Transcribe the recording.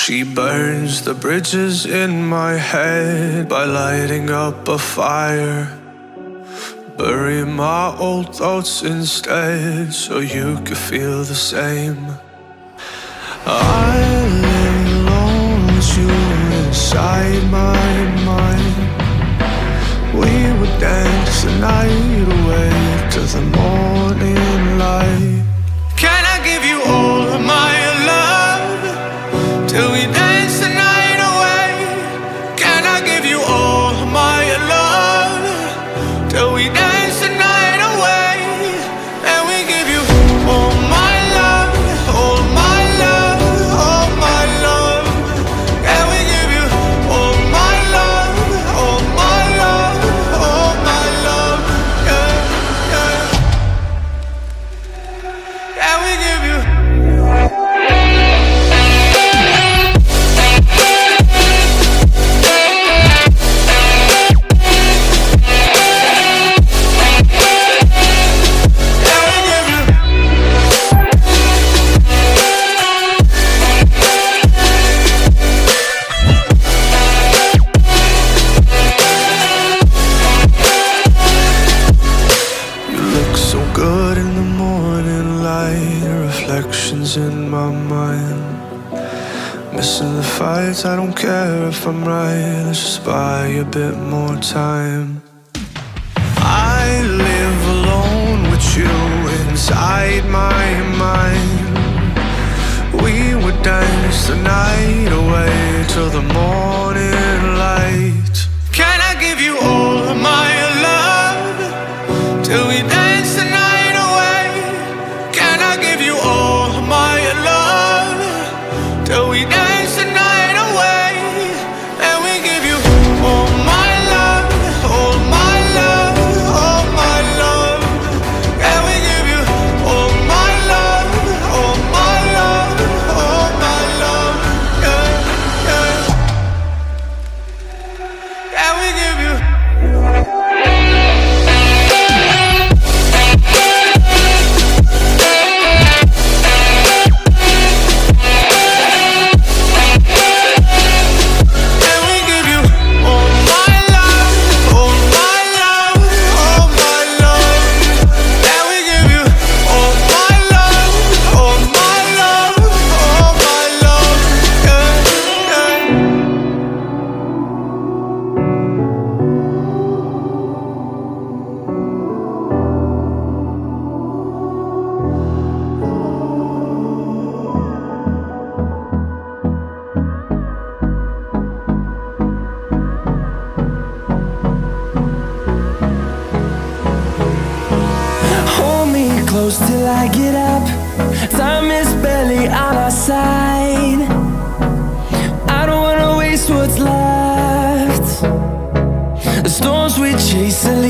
She burns the bridges in my head by lighting up a fire. Bury my old thoughts instead so you could feel the same. I live alone with you inside my mind. We would dance the night away to the morning light. Can I give you all of my love till we dance the night away? Can I give you all of my love till we dance the night away? And we give you all my love, all my love, all my love. And we give you all my love, all my love, all my love. Yeah, yeah. And we give you good in the morning light, reflections in my mind. Missing the fights, I don't care if I'm right. Let's just buy a bit more time. I live alone with you inside my mind. We would dance the night away till the morning light. Can I give you all of my love till we dance the night away? Can I give you all of my love till we dance the night away? And we give you all my love, all my love, all my love. And we give you all my love, all my love, all my love. Yeah, yeah. And we give you close till I get up. Time is barely on our side. I don't wanna waste what's left. The storms we chase are